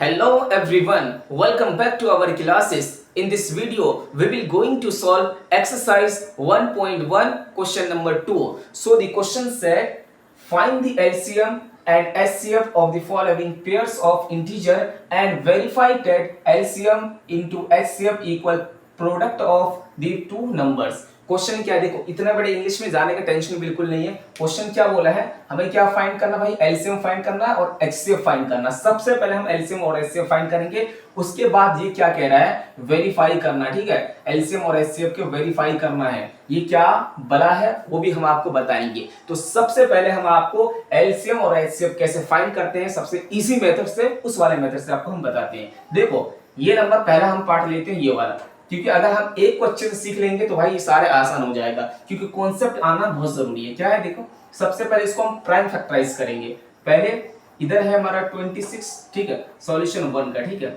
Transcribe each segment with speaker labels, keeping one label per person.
Speaker 1: Hello everyone, welcome back to our classes. In this video, we will going to solve exercise 1.1 question number 2. So the question said, find the LCM and SCF of the following pairs of integer and verify that LCM into HCF equal product of the two numbers. Question क्या है, देखो इतना बड़े English में जाने का tension बिल्कुल नहीं है। क्वेश्चन क्या बोला है, हमें क्या फाइंड करना भाई, एलसीएम फाइंड करना और एचसीएफ फाइंड करना। सबसे पहले हम एलसीएम और एचसीएफ फाइंड करेंगे, उसके बाद ये क्या कह रहा है, वेरीफाई करना। ठीक है, एलसीएम और एचसीएफ को वेरीफाई करना है। ये क्या बला है वो भी हम आपको बताएंगे। तो सबसे पहले हम आपको एलसीएम और एचसीएफ कैसे फाइंड करते हैं, सबसे इजी मेथड से, उस वाले मेथड से आपको हम बताते हैं। देखो ये नंबर पहला हम पार्ट लेते हैं, ये वाला, क्योंकि अगर हम एक को अच्छे से सीख लेंगे तो भाई ये सारे आसान हो जाएगा, क्योंकि कॉन्सेप्ट आना बहुत जरूरी है। क्या है, देखो सबसे पहले इसको हम प्राइम फैक्टराइज करेंगे। पहले इधर है हमारा 26, ठीक है, सॉल्यूशन 1 का, ठीक है,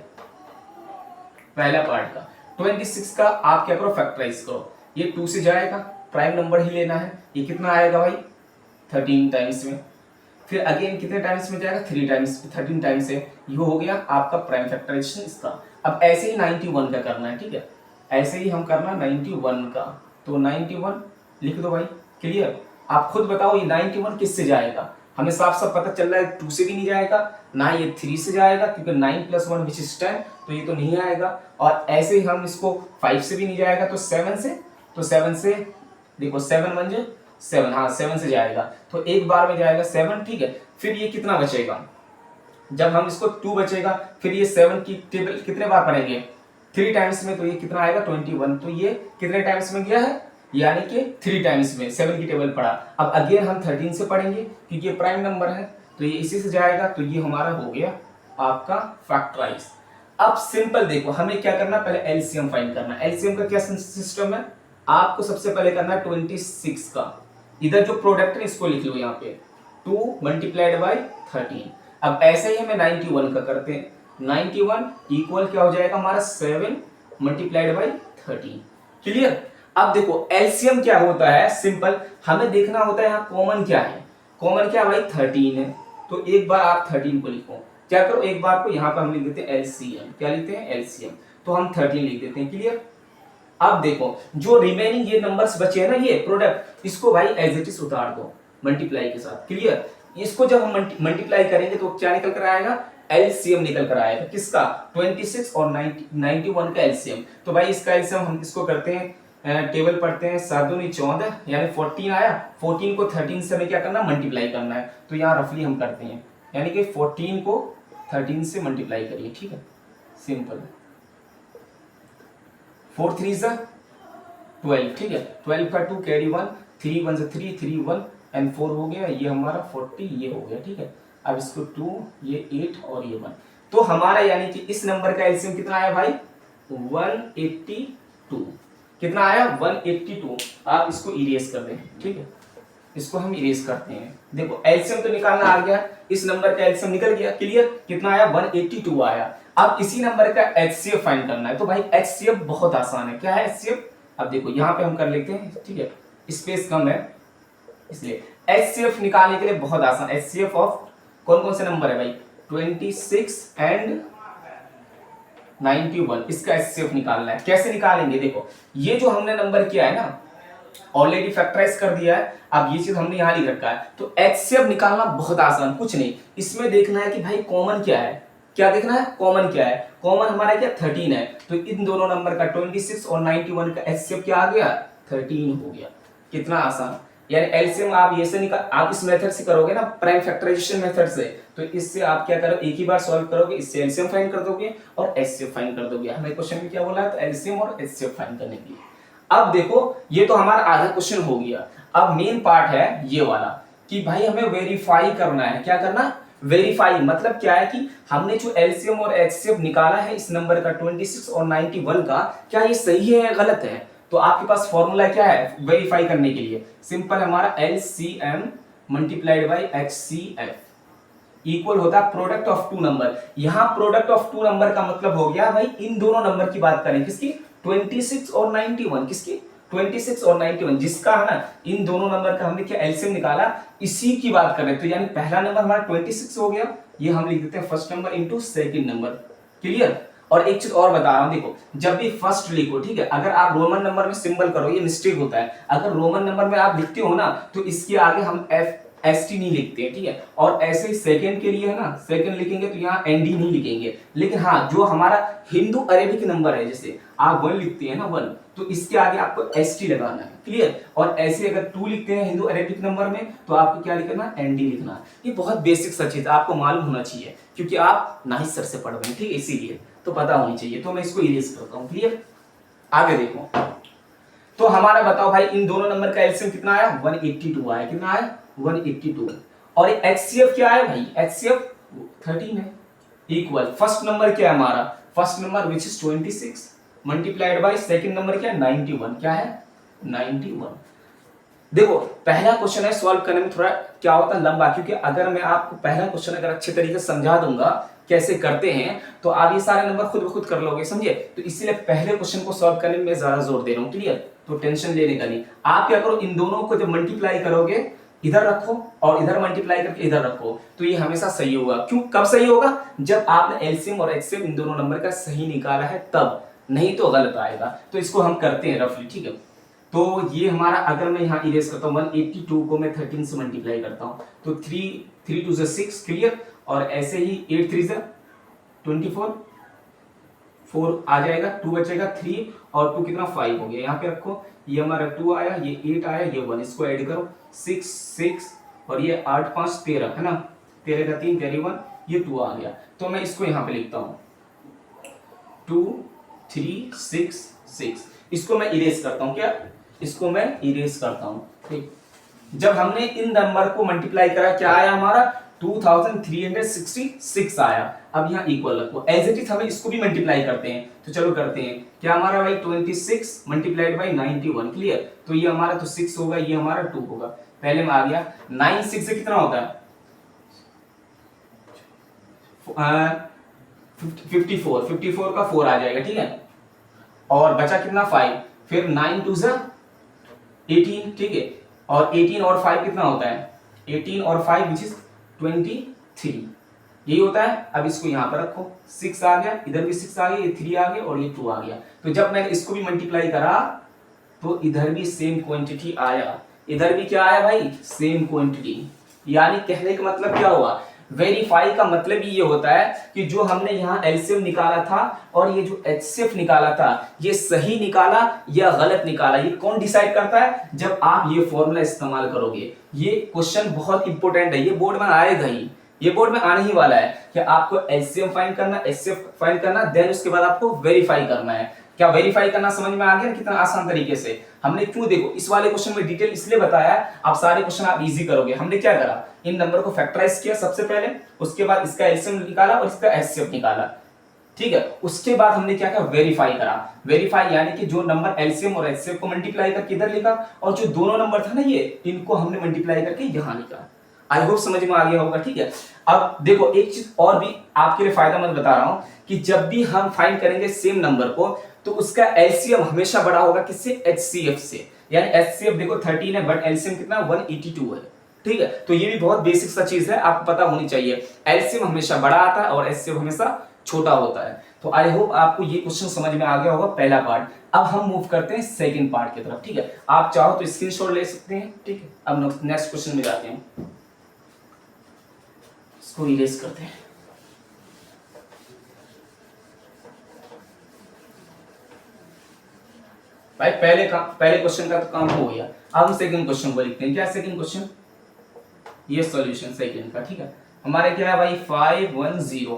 Speaker 1: पहला पार्ट का 26 का आप क्या करो, फैक्टराइज करो। ये 2 से जाएगा, प्राइम नंबर ही लेना है। ये कितना आएगा भाई, 13 टाइम्स में। फिर अगेन कितने टाइम्स में जाएगा, 3 टाइम्स, 13 टाइम्स से। ये हो गया आपका प्राइम फैक्टराइजेशन इसका। अब ऐसे ही 91 का करना है, ठीक है, ऐसे ही हम करना 91 का। तो 91 लिख दो भाई, क्लियर। आप खुद बताओ ये 91 किससे जाएगा, हमें साफ साफ पता चल रहा है 2 से भी नहीं जाएगा, ना ये 3 से जाएगा, क्योंकि 9 + 1 विच इज 10, तो ये तो नहीं आएगा। और ऐसे ही हम इसको 5 से भी नहीं जाएगा, तो 7 से, तो 7 से देखो 7 1 जो 7, हाँ 7 से जाएगा, तो एक बार में जाएगा 7, ठीक है। फिर ये कितना बचेगा, जब हम इसको 2 बचेगा, फिर ये 7 की टेबल कितने बार पढ़ेंगे, 3 टाइम्स में, तो ये कितना आएगा 21। तो ये कितने टाइम्स में गया है, यानी कि 3 टाइम्स में 7 की टेबल पढ़ा। अब अगेन हम 13 से पढ़ेंगे, क्योंकि ये प्राइम नंबर है, तो ये इसी से जाएगा। तो ये हमारा हो गया आपका फैक्टराइज। अब सिंपल देखो, हमें क्या करना, पहले एलसीएम फाइंड करना। एलसीएम का क्या सिस्टम है, आपको सबसे पहले करना है 26 का, इधर जो प्रोडक्ट है इसको लिख लो यहाँ पे, 2 × 13। अब ऐसे ही हमें 91 का करते हैं। 91 इक्वल क्या हो जाएगा हमारा, 7 × 13। क्लियर। अब देखो एलसीएम क्या होता है, सिंपल हमें देखना होता है यहाँ कॉमन क्या है। कॉमन क्या भाई, 13 है, तो एक बार आप 13 को लिखो। क्या करो, एक बार को यहाँ पर हम लिख देते हैं एलसीएम। क्या लिखते हैं, एलसीएम, तो हम 13 लिख देते हैं। क्लियर। अब देखो जो रिमेनिंग ये नंबर्स बचे हैं ना, ये प्रोडक्ट, इसको भाई एज इट इज उतार दो मल्टीप्लाई के साथ। क्लियर। इसको जब हम मल्टीप्लाई करेंगे तो क्या निकल कर आएगा, एलसीएम निकल कर आएगा। किसका, 26 और 91 का एलसीएम। तो भाई इसका एलसीएम हम इसको करते हैं, टेबल पढ़ते हैं, 7 दूनी 14, यानी 14 आया। 14 को 13 से हमें क्या करना, मल्टीप्लाई करना है। तो यहाँ रफली हम करते हैं, यानी कि 14 को 13 से मल्टीप्लाई करिए, ठीक है, सिंपल। 4 3 ज़ा 12, ठीक है, 12 का 2 कैरी 1, 3 1 ज़ा 3, 3 1 एंड 4 हो गया, ये हमारा 40, ये हो गया, ठीक है। अब इसको 2, ये 8 और ये 1, तो हमारा यानी कि इस नंबर का एलसीएम कितना आया भाई, 182। कितना आया, 182। आप इसको इरेज कर दें, ठीक है, इसको हम इरेज करते हैं। देखो एलसीएम तो निकालना आ गया, इस नंबर का एलसीएम निकल गया। क्लियर। कितना आया, 182 आया। अब इसी नंबर का एचसीएफ फाइंड करना है। तो भाई एचसीएफ बहुत आसान है। क्या है एचसीएफ, अब देखो यहाँ पे हम कर लेते हैं, ठीक है, स्पेस कम है इसलिए। एचसीएफ निकालने के लिए बहुत आसान, एचसीएफ ऑफ कौन कौन से नंबर है भाई, 26 एंड 91, इसका एचसीएफ निकालना है। कैसे निकालेंगे, देखो ये जो हमने नंबर किया है ना, ऑलरेडी फैक्टराइज कर दिया है। अब ये चीज हमने यहाँ लिख रखा है, तो एचसीएफ निकालना बहुत आसान, कुछ नहीं, इसमें देखना है कि भाई कॉमन क्या है। क्या देखना है, कॉमन क्या है। कॉमन हमारा क्या, 13 है, तो इन दोनों नंबर का 26 और 91 का एचसीएफ क्या आ गया, 13 हो गया। कितना आसान, यानी एलसीएम आप ये से निकाल, आप इस मेथड से करोगे ना, प्राइम फैक्टराइजेशन मेथड से, तो इससे आप क्या करो, एक ही बार सॉल्व करोगे, इससे एलसीएम फाइंड कर दोगे और एचसीएफ फाइंड कर दोगे। हमें क्वेश्चन में क्या बोला है, तो एलसीएम और एचसीएफ फाइंड करने के लिए। अब देखो ये तो हमारा आधा क्वेश्चन हो गया। अब मेन पार्ट है ये वाला, कि भाई हमें वेरीफाई करना है। क्या करना, वेरीफाई, मतलब क्या है कि हमने जो एलसीएम और एचसीएफ निकाला है इस नंबर का 26 और 91 का, क्या ये सही है या गलत है। तो आपके पास फॉर्मूला क्या है वेरीफाई करने के लिए, सिंपल, हमारा एलसीएम × एचसीएफ इक्वल होता है प्रोडक्ट ऑफ टू नंबर। यहाँ प्रोडक्ट ऑफ टू नंबर का मतलब हो गया भाई इन दोनों नंबर की बात करें, किसकी, 26 और 91, किसकी, 26 और 91, जिसका है ना, इन दोनों नंबर का हमने क्या एलसीएम निकाला, इसी की बात कर रहे हैं। तो यानी पहला नंबर हमारा 26 हो गया, ये हम लिख देते हैं first number into second number. Clear. और एक चीज और बता रहा हूं, देखो जब भी फर्स्ट लिखो, ठीक है, अगर आप रोमन नंबर में सिंबल करो, ये मिस्टेक होता है। अगर रोमन नंबर में आप लिखते हो ना तो इसके आगे हम एफ एस टी नहीं लिखते हैं, ठीक है। और ऐसे ही सेकंड के लिए है ना, सेकंड लिखेंगे तो यहाँ एन डी नहीं लिखेंगे। लेकिन हाँ, जो हमारा हिंदू अरेबिक नंबर है, जैसे आप 1 लिखते हैं ना 1, तो इसके आगे आपको एस टी लगाना है। क्लियर। और ऐसे अगर 2 लिखते हैं हिंदू अरेबिक नंबर में तो आपको क्या लिखना, एन डी लिखना। ये बहुत बेसिक सा चीज आपको मालूम होना चाहिए, क्योंकि आप नाहिद सर से पढ़ रहे हैं, ठीक है, इसीलिए तो पता होनी चाहिए। तो मैं इसको इरेज करता हूँ। क्लियर। आगे देखो, तो हमारा बताओ भाई इन दोनों नंबर का एलसीएम कितना आया, 182 आया। कितना आया, 182। और एचसीएफ क्या है भाई, एचसीएफ 13 है। इक्वल फर्स्ट नंबर क्या है हमारा, first number which is 26 multiplied by second number क्या है, 91। क्या है, 91। देखो पहला क्वेश्चन है, सॉल्व करने में थोड़ा क्या होता है लंबा, क्योंकि अगर मैं आपको पहला क्वेश्चन अगर अच्छे तरीके से समझा दूंगा कैसे करते हैं तो आप ये सारे नंबर खुद ब खुद कर लोगे, समझे। तो इसीलिए पहले क्वेश्चन को सॉल्व करने में मैं ज्यादा जोर दे रहा हूँ। क्लियर। तो टेंशन लेने का नहीं। आप क्या करो, इन दोनों को जब मल्टीप्लाई करोगे इधर रखो और इधर मल्टीप्लाई करके इधर रखो, तो ये हमेशा सही होगा। क्यों, कब सही होगा, जब आपने एलसीएम और एचसीएफ इन दोनों नंबर का सही निकाला है तब, नहीं तो गलत आएगा। तो इसको हम करते हैं रफली, ठीक है। तो ये हमारा, अगर मैं यहाँ इरेज करता हूँ 182 को मैं 13 से मल्टीप्लाई करता हूँ तो 3 2 6। क्लियर। और ऐसे ही 8 3 24, 4 आ जाएगा, 2 बचेगा 3 और 2 कितना 5 हो गया। यहाँ पे रखो, ये हमारा 2 आया, ये 8 आया, ये 1, इसको ऐड करो 6 6 और ये 8 5 13 है ना, 13 का 3 31, ये 2 आ गया। तो मैं इसको यहाँ पे लिखता हूँ 2 3 6 6। इसको मैं इरेज करता हूँ, क्या, इसको मैं इरेज करता हूँ। ठीक, जब हमने इन नंबर को मल्टीप्लाई करा क्या आया हमारा, 2366 आया। अब यहाँ इक्वल रखो, एज इट इज हमें इसको भी मल्टीप्लाई करते हैं, तो चलो करते हैं। क्या हमारा भाई 26 मल्टीप्लाइड बाई 91। क्लियर। तो ये हमारा तो 6 होगा, ये हमारा 2 होगा। पहले में आ गया 9 6 से कितना होता है 54, 54 का 4 आ जाएगा, ठीक है। और बचा कितना 5, फिर 9 2 जा 18, ठीक है। और 18 और 5 कितना होता है, 18 और 5 विच इज 23, यही होता है। अब इसको यहाँ पर रखो, 6 आ गया, इधर भी 6 आ गया, ये 3 आ गया और ये 2 आ गया। तो जब मैंने इसको भी मल्टीप्लाई करा तो इधर भी सेम क्वांटिटी आया, इधर भी क्या आया भाई, सेम क्वांटिटी। यानी कहने का मतलब क्या हुआ, वेरीफाई का मतलब ये होता है कि जो हमने यहाँ एलसीएम निकाला था और ये जो एचसीएफ निकाला था, ये सही निकाला या गलत निकाला, ये कौन डिसाइड करता है, जब आप ये फॉर्मूला इस्तेमाल करोगे। ये क्वेश्चन बहुत इंपॉर्टेंट है, ये बोर्ड में आएगा ही, ये बोर्ड में आने ही वाला है कि आपको एलसीएम फाइंड करना, एचसीएफ फाइंड करना, देन उसके बाद आपको वेरीफाई करना है। क्या वेरीफाई करना समझ में आ गया कितना आसान तरीके से। हमने क्यों, देखो इस वाले क्वेश्चन में डिटेल इसलिए बताया, आप सारे क्वेश्चन आप इजी करोगे। हमने क्या करा, इन नंबर को फैक्टराइज किया सबसे पहले, उसके बाद इसका एलसीएम निकाला और इसका एचसीएफ निकाला, ठीक है। उसके बाद हमने क्या किया, वेरीफाई करा। वेरीफाई यानी कि जो नंबर एलसीएम और एचसीएफ को मल्टीप्लाई करके इधर लिखा और जो दोनों नंबर था ना ये, इनको हमने मल्टीप्लाई करके यहां लिखा। आई होप समझ में आ गया होगा, ठीक है। अब देखो एक चीज और भी आपके लिए फायदेमंद बता रहा हूं कि जब भी हम फाइंड करेंगे सेम नंबर को तो उसका एलसीएम हमेशा बड़ा होगा किससे, एचसीएफ से। यानी एचसीएफ देखो 13 है बट एलसीएम कितना 182 है, ठीक है। तो ये भी बहुत बेसिक सा चीज है, आपको पता होनी चाहिए। एलसीएम हमेशा बड़ा आता है और एचसीएफ हमेशा छोटा होता है। तो आई होप आपको ये क्वेश्चन समझ में आ गया होगा, पहला पार्ट। अब हम मूव करते हैं सेकंड पार्ट की तरफ, ठीक है। आप चाहो तो स्क्रीनशॉट ले सकते हैं, ठीक है। अब नेक्स्ट क्वेश्चन में जाते हैं, इसको इरेज करते हैं। भाई पहले क्वेश्चन का तो काम हो गया, अब हम सेकंड क्वेश्चन को लिखते हैं। क्या सेकंड क्वेश्चन, ये सॉल्यूशन सेकंड का, ठीक है। हमारे क्या है भाई 510,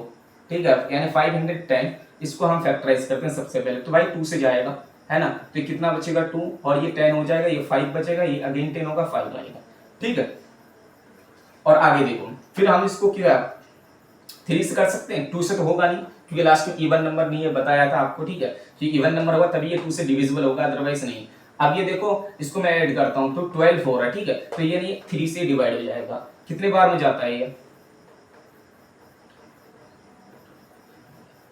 Speaker 1: ठीक है, यानी 510। इसको हम फैक्टराइज करते हैं सबसे पहले, तो भाई 2 से जाएगा, है ना। तो ये कितना बचेगा 2 और ये 10 हो जाएगा, ये 5 बचेगा, ये अगेन 10 होगा, 5 आएगा, ठीक है। और आगे देखो, फिर हम इसको क्या 3 से कर सकते हैं, 2 से तो होगा नहीं क्योंकि लास्ट में इवन नंबर नहीं है, बताया था आपको, ठीक है। तो इवन नंबर होगा तभी ये 2 से डिविजिबल होगा, अदरवाइज नहीं। अब ये देखो इसको मैं ऐड करता हूं तो 12 हो रहा है, ठीक है। तो ये नहीं 3 से डिवाइड हो जाएगा, कितने बार में जाता है ये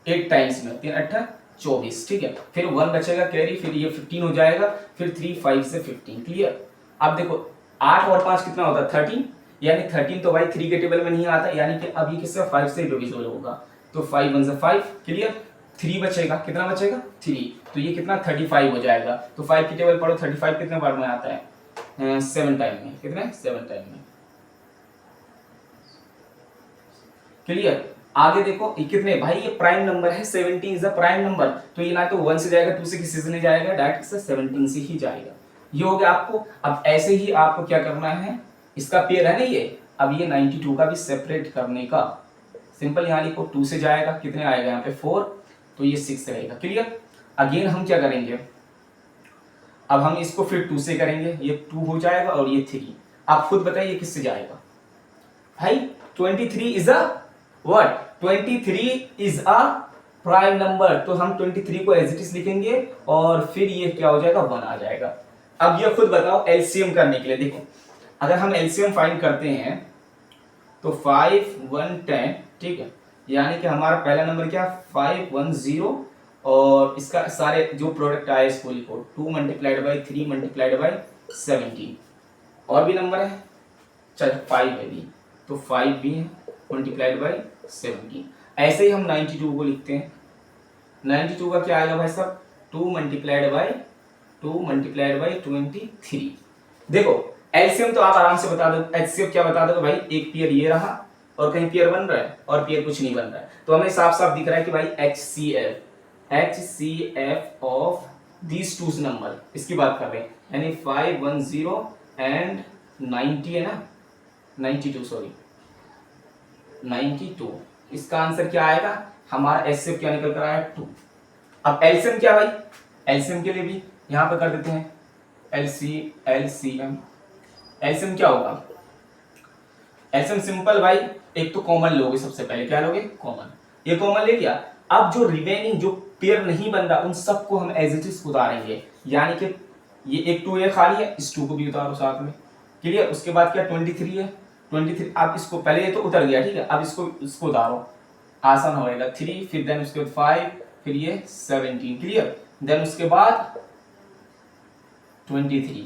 Speaker 1: 8 टाइम्स में, 3 8 24, ठीक है। फिर 1 बचेगा कैरी, फिर ये 15 हो जाएगा, फिर 3 5 से 15, क्लियर। अब देखो 8 और 5 कितना होता है 13, यानी 13 तो भाई 3 के टेबल में नहीं आता, यानी कि अब ये किसका 5 से डिविजिबल होगा, तो 5 1 5, क्लियर। 3 बचेगा, कितना बचेगा 3, तो ये कितना 35 हो जाएगा। तो 5 की टेबल पढ़ो, 35 कितने बार में आता है 7 टाइम में, कितने 7 टाइम में, क्लियर। आगे देखो ये कितने, भाई ये प्राइम नंबर है, 17 इज द प्राइम नंबर, तो ये ना तो 1 से जाएगा, 2 से किसी से नहीं जाएगा, डायरेक्ट से 17 से ही जाएगा। ये हो गया आपको। अब ऐसे ही आपको क्या करना है, इसका पेयर है ना ये, अब ये 92 का भी सेपरेट करने का, सिंपल यहाँ लिखो, 2 से जाएगा, कितने आएगा यहाँ पे 4, तो ये 6 रहेगा, क्लियर। अगेन हम क्या करेंगे, अब हम इसको फिर 2 से करेंगे, ये 2 हो जाएगा और ये 3। आप खुद बताइए किससे जाएगा भाई, 23 is a what, 23 is a prime number, तो हम 23 को एज इट इज लिखेंगे और फिर ये क्या हो जाएगा 1 आ जाएगा। अब ये खुद बताओ एलसीएम करने के लिए, देखो अगर हम एलसीएम फाइंड करते हैं तो 5 1 10, ठीक है, यानी कि हमारा पहला नंबर क्या 5 1 0, और इसका सारे जो प्रोडक्ट आए इसको लिखो 2 मल्टीप्लाइड बाई 3 मल्टीप्लाइड बाई 17, और भी नंबर है, चल 5 है भी, तो 5 भी है मल्टीप्लाइड बाई 17। ऐसे ही हम 92 को लिखते हैं, 92 का क्या आएगा भाई साहब 2 मल्टीप्लाइड बाई 23। देखो एलसीएम तो आप आराम से बता दो, एचसीएफ क्या बता दो भाई, एक पेयर ये रहा और कहीं पेयर बन रहा है और पेयर कुछ नहीं बन रहा है, तो हमें साफ साफ दिख रहा है कि भाई HCF of these two number, इसकी बात कर रहे हैं, यानी 5 1 0 एंड 90 है ना, 92 सॉरी 92, इसका आंसर क्या आएगा, हमारा एचसीएफ क्या निकल कर आया 2। अब एलसीएम क्या भाई, एलसीएम के लिए भी यहां पे कर देते हैं एलसीएम क्या होगा, एलसीएम सिंपल भाई, एक तो कॉमन लोगे, सबसे पहले क्या लोगे कॉमन, ये कॉमन ले लिया। अब जो रिमेनिंग जो पेयर नहीं बन रहा उन सबको हम एज इट इज उतारेंगे, यानी कि ये एक 2 ये खाली है, इस 2 को भी उतारो साथ में, क्लियर। उसके बाद क्या 23 है, 23 अब इसको पहले ये तो उतर गया, ठीक है, अब इसको उतारो, आसान होएगा 3, फिर देन उसके बाद 5, फिर ये 17, क्लियर, देन उसके बाद 23।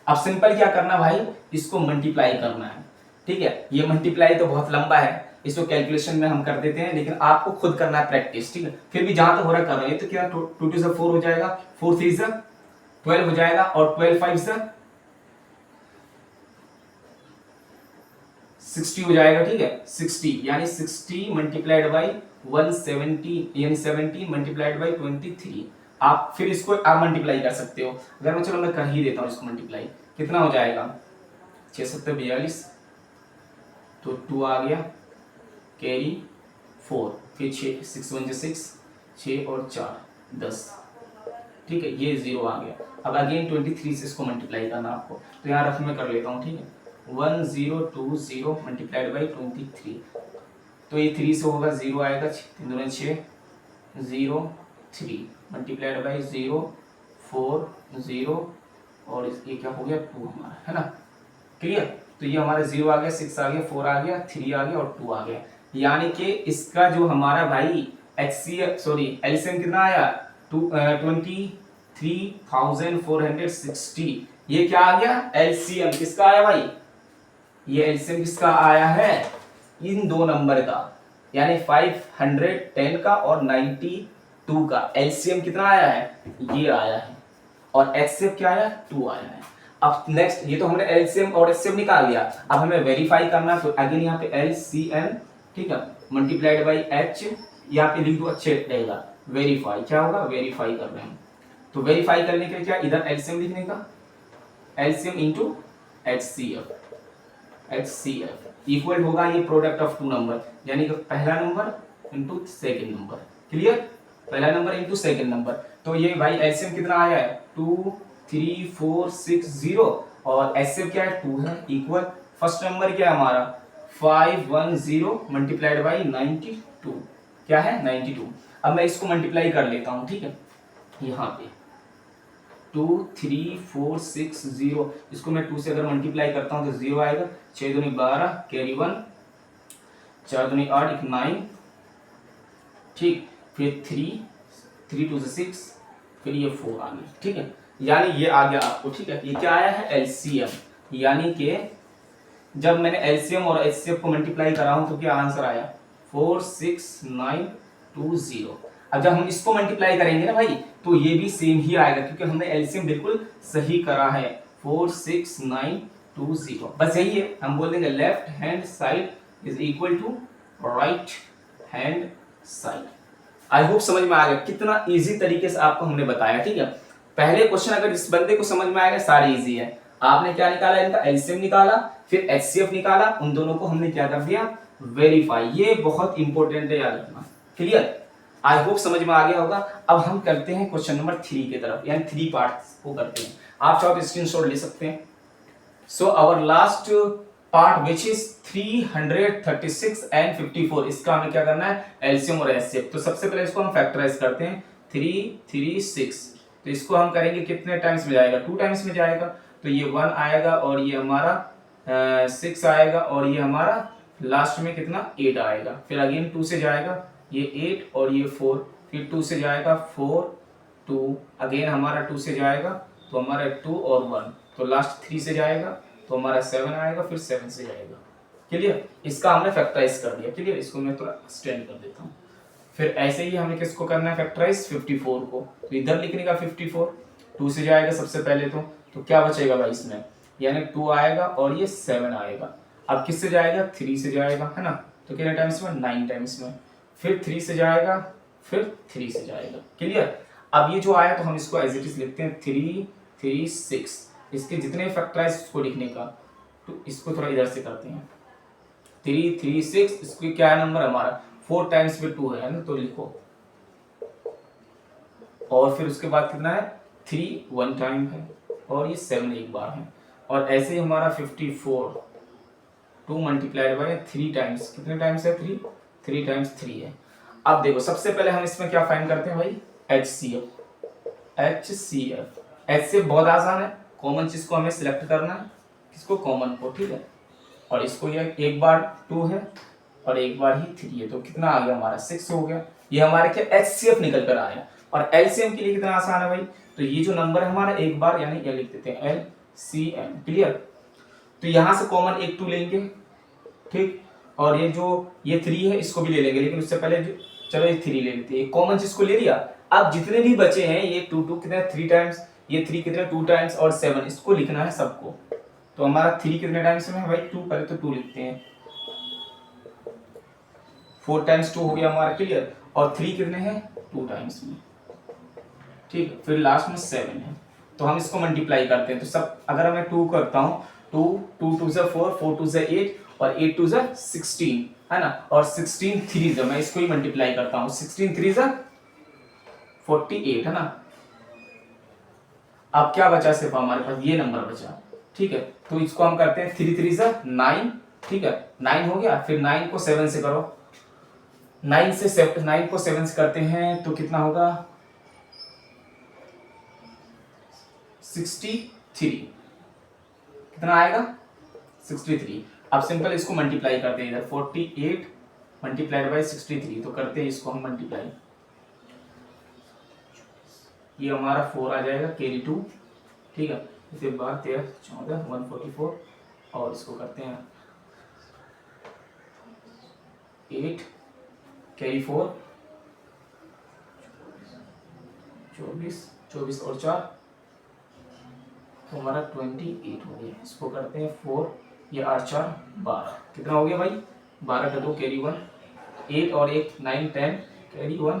Speaker 1: अब सिंपल क्या करना भाई, इसको मल्टीप्लाई करना है, ठीक है। ये मल्टीप्लाई तो बहुत लंबा है, इसको कैलकुलेशन में हम कर देते हैं, लेकिन आपको खुद करना है प्रैक्टिस, ठीक है। फिर भी जहां तक हो रहा कर रहे हैं, तो क्या 2 2 से 4 हो जाएगा, 4 3 से 12 हो जाएगा, और 12 5 से 60 हो जाएगा, ठीक है 60, यानी 60 मल्टीप्लाइड बाई 170, यानी 17 मल्टीप्लाइड बाई 23। आप फिर इसको आप मल्टीप्लाई कर सकते हो, अगर चलो मैं कर ही देता हूँ इसको मल्टीप्लाई, कितना हो जाएगा 6 7 42, तो 2 आ गया, कैरी 4, फिर 6 1 6, 6 और 4 10, ठीक है, ये 0 आ गया। अब अगेन 23 से इसको मल्टीप्लाई करना आपको, तो यहाँ रफ में कर लेता हूँ, ठीक है 1020 मल्टीप्लाइड बाई 23, तो ये 3 से होगा 0 आएगा, 3 2 6 0 3 मल्टीप्लाइड बाई 0 4 0, और ये क्या हो गया 2 हमारा, है ना, क्लियर। तो ये हमारा 0 आ गया, 6 आ गया, 4 आ गया, 3 आ गया और 2 आ गया, यानी कि इसका जो हमारा भाई एलसीएम कितना आया 23,460, ये क्या आ गया एलसीएम किसका आया भाई, ये एलसीएम किसका आया है इन दो नंबर का, यानी 510 का और 92 का एलसीएम कितना आया है, ये आया है, और एचसीएफ क्या आया 2 आया है। अब नेक्स्ट, ये तो हमने एलसीएम और एचसीएफ निकाल लिया, अब हमें वेरीफाई करना, तो अगेन यहाँ पे एलसीएम, ठीक है, मल्टीप्लाइड बाई एच, यहाँ पे लिख दो, अच्छे रहेगा, वेरीफाई क्या होगा, वेरीफाई कर रहे हैं, तो वेरीफाई करने के लिए क्या इधर एलसीएम लिखने का, एलसीएम इंटू HCF इक्वल होगा ये प्रोडक्ट ऑफ 2 नंबर, यानी कि पहला number into second number, clear, पहला नंबर इंटू सेकेंड नंबर। तो ये भाई एलसीएम कितना आया है 2 3 4 6 0, और एचसीएफ क्या है 2 है, इक्वल फर्स्ट नंबर क्या है हमारा 510 मल्टीप्लाइड बाई 92, क्या है 92। अब मैं इसको मल्टीप्लाई कर लेता हूँ, ठीक है, यहाँ पे 2 3 4 6 0, इसको मैं 2 से अगर मल्टीप्लाई करता हूँ तो 0 आएगा, 6 दूनी 12, कैरी 1, 4 दूनी 8, 9, ठीक, फिर 3 2 से 6, फिर ये 4 आ गया, ठीक है, यानी ये आ गया आपको, ठीक है, ये क्या आया है एलसीएम, यानी कि जब मैंने एलसीएम और एचसीएफ को मल्टीप्लाई करा हूं तो क्या आंसर आया 46920। अब जब हम इसको मल्टीप्लाई करेंगे ना भाई तो ये भी सेम ही आएगा क्योंकि हमने एलसीएम बिल्कुल सही करा है 46920। बस यही है, हम बोल देंगे left hand side is equal to right hand side. I hope समझ में आ गया, कितना इजी तरीके से आपको हमने बताया। ठीक है, पहले क्वेश्चन अगर इस बंदे को समझ में आएगा सारे इजी है। आपने क्या निकाला, इनका एलसीएम निकाला, फिर एचसीएफ निकाला, उन दोनों को हमने क्या कर दिया, वेरीफाई। ये बहुत इंपॉर्टेंट है, याद रखना। क्लियर, आई होप समझ में आ गया होगा। अब हम करते हैं क्वेश्चन नंबर 3 की तरफ, यानी 3 पार्ट्स को करते हैं। आप चाहो तो स्क्रीनशॉट ले सकते हैं। So our last part which is 336 and 54, इसका हमें क्या करना है, एलसीएम और एचसीएफ। तो सबसे पहले इसको हम फैक्टराइज करते हैं, 336। तो इसको हम करेंगे कितने टाइम्स में जाएगा, 2 टाइम्स में जाएगा। तो ये 1 आएगा और ये हमारा 6 आएगा और ये हमारा लास्ट में कितना 8 आएगा। फिर अगेन 2 से जाएगा, ये 8 और ये 4, फिर 2 से जाएगा 4 2, अगेन हमारा 2 से जाएगा तो हमारा 2 और 1, तो लास्ट 3 से जाएगा तो हमारा 7 आएगा, फिर 7 से जाएगा। क्लियर, इसका हमने फैक्टराइज कर दिया। क्लियर, इसको मैं थोड़ा एक्सटेंड कर देता हूँ। फिर ऐसे ही हमें किसको करना है फैक्टराइज, 54 को। तो इधर लिखने का 54, 2 से जाएगा सबसे पहले तो क्या बचेगा भाई इसमें, यानी 2 आएगा और ये 7 आएगा। अब किससे जाएगा, 3 से जाएगा, है ना। तो कितने टाइम्स में, 9 टाइम्स में। फिर 3 से जाएगा, फिर 3 से जाएगा। क्लियर, अब ये जो आया तो हम इसको एज इट इज लिखते हैं 336। इसके जितने फैक्टराइज उसको लिखने का, तो इसको थोड़ा इधर से करते हैं 336। इसको क्या है नंबर हमारा, 4 टाइम्स में 2 है ना, तो लिखो। और फिर उसके बाद कितना है, 3 1 टाइम है और ये 7 एक बार है। और ऐसे ही हमारा 54 2 मल्टीप्लाइड बाय 3 टाइम्स, कितने टाइम्स है, 3 टाइम्स 3 है। अब देखो सबसे पहले हम इसमें क्या फाइंड करते हैं भाई, HCF। HCF बहुत आसान है, कॉमन चीज को हमें सिलेक्ट करना है, किसको, कॉमन को। ठीक है, और इसको ये एक बार 2 है और एक बार ही 3 है, तो कितना आ गया हमारा 6 हो गया। ये हमारे क्या HCF निकल कर आया। और LCM के लिए कितना आसान है भाई, तो ये जो नंबर है हमारा एक बार, यानी ये लिख देते हैं LCM। क्लियर, तो यहां से कॉमन एक 2 लेंगे, ठीक, और ये जो ये 3 है इसको भी ले लेंगे, लेकिन उससे पहले चलो ये 3 ले लेते हैं। कॉमन चीज को ले लिया। अब जितने भी बचे हैं ये 2 कितने 3 टाइम्स, ये 3 कितने 2 टाइम्स और 7, इसको लिखना है सबको। तो हमारा 3 कितने टाइम्स में है भाई, 2, पहले तो 2 लिखते हैं, 4 टाइम्स 2 हो गया हमारा। क्लियर, और 3 कितने हैं 2 टाइम्स में। ठीक, फिर लास्ट में 7 है, तो हम इसको मल्टीप्लाई करते हैं। तो सब अगर मैं 2 करता हूँ, 2 2 से 4, 4 2 से 8 और 8 2 से 16, है ना। और 16 3 से मैं इसको ही मल्टीप्लाई करता हूँ, 16 3 से 48, है ना। अब क्या बचा, सिर्फ हमारे पास ये नंबर बचा। ठीक है, तो इसको हम करते हैं 3 3 से 9। ठीक है, 9 हो गया। फिर 9 को 7 से करो, 9 को 7 से करते हैं तो कितना होगा 63, कितना आएगा 63। अब सिंपल इसको मल्टीप्लाई करते हैं, इधर 48 मल्टीप्लाइड बाय 63, तो करते हैं इसको हम मल्टीप्लाई। ये हमारा 4 आ जाएगा, कैरी 2। ठीक है, फिर 12 13 14 144, और इसको करते हैं 8 कैरी 4 24 और 4, तो हमारा 28 हो गया। इसको करते हैं 4, ये 8 4 12, कितना हो गया भाई 12 का 2 कैरी 1, 8 और 1 9 10 कैरी 1।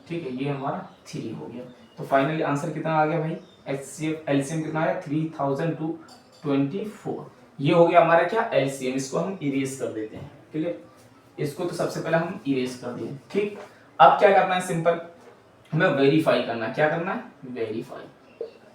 Speaker 1: ठीक है, ये हमारा 3 हो गया। तो फाइनली आंसर कितना आ गया भाई, HCF LCM कितना आया 3224। ये हो गया हमारा क्या LCM। इसको हम इरेज कर देते हैं। क्लियर, इसको तो सबसे पहले हम इरेज कर दिए। ठीक, अब क्या करना है, सिंपल हमें वेरीफाई करना है। क्या करना है, वेरीफाई।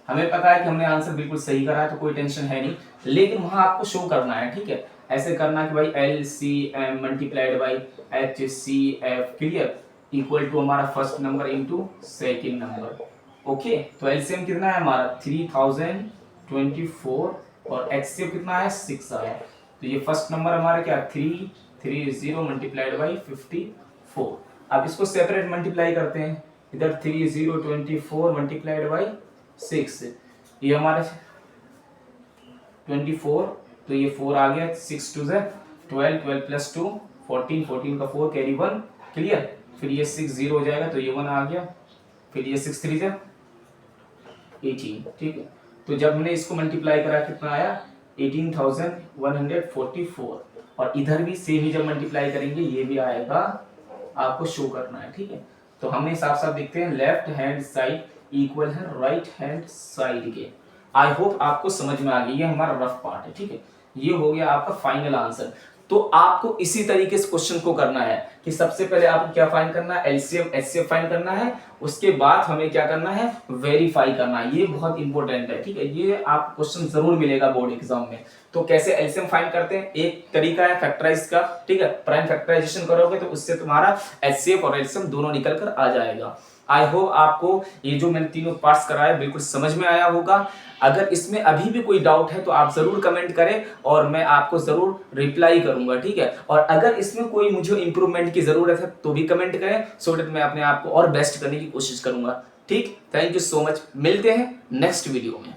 Speaker 1: हमें पता है कि हमने आंसर बिल्कुल सही करा है, तो कोई टेंशन है नहीं, लेकिन वहां आपको शो करना है। ठीक है, ऐसे करना कि भाई LCM multiplied by HCF, clear, equal to हमारा first number into second number. Okay, तो LCM कितना है हमारा 3024 और HCF कितना है 6 आया। तो ये फर्स्ट नंबर हमारा क्या 330 मल्टीप्लाइड बाई 54। अब इसको सेपरेट मल्टीप्लाई करते हैं, इधर 3024 मल्टीप्लाइड बाई 6, ये हमारे 24 तो ये 4 आ गया, 6 2 से 12, 12 प्लस 2 14, 14 का 4 कैरी 1, क्लियर। फिर ये 6 0 हो जाएगा तो ये 1 आ गया, फिर ये 6 3 से 18, ठीक है। तो जब हमने इसको मल्टीप्लाई करा कितना आया 18,144, और इधर भी सेम ही जब मल्टीप्लाई करेंगे ये भी आएगा, आपको शो करना है, ठीक है। तो हमने साफ साफ देखते हैं लेफ्ट हैंड साइड इक्वल है राइट हैंड साइड के। आई होप आपको समझ में आ गई, ये हमारा रफ पार्ट है, ठीक है। ये हो गया आपका फाइनल आंसर। तो आपको इसी तरीके से क्वेश्चन को करना है कि सबसे पहले आपको क्या फाइंड करना है, एलसीएम एचसीएफ फाइंड करना है, उसके बाद हमें क्या करना है, वेरीफाई करना है। ये बहुत इंपॉर्टेंट है, ठीक है। ये आप क्वेश्चन जरूर मिलेगा बोर्ड एग्जाम में। तो कैसे एलसीएम फाइंड करते हैं, एक तरीका है फैक्टराइज का, ठीक है। प्राइम फैक्टराइजेशन करोगे तो उससे तुम्हारा एचसीएफ और एलसीएम दोनों निकल कर आ जाएगा। आई होप आपको ये जो मैंने तीनों पार्ट्स कराया बिल्कुल समझ में आया होगा। अगर इसमें अभी भी कोई डाउट है तो आप जरूर कमेंट करें और मैं आपको जरूर रिप्लाई करूंगा, ठीक है। और अगर इसमें कोई मुझे इंप्रूवमेंट की जरूरत है तो भी कमेंट करें, सो दैट मैं अपने आप को और बेस्ट करने की कोशिश करूंगा, ठीक। थैंक यू सो मच, मिलते हैं नेक्स्ट वीडियो में।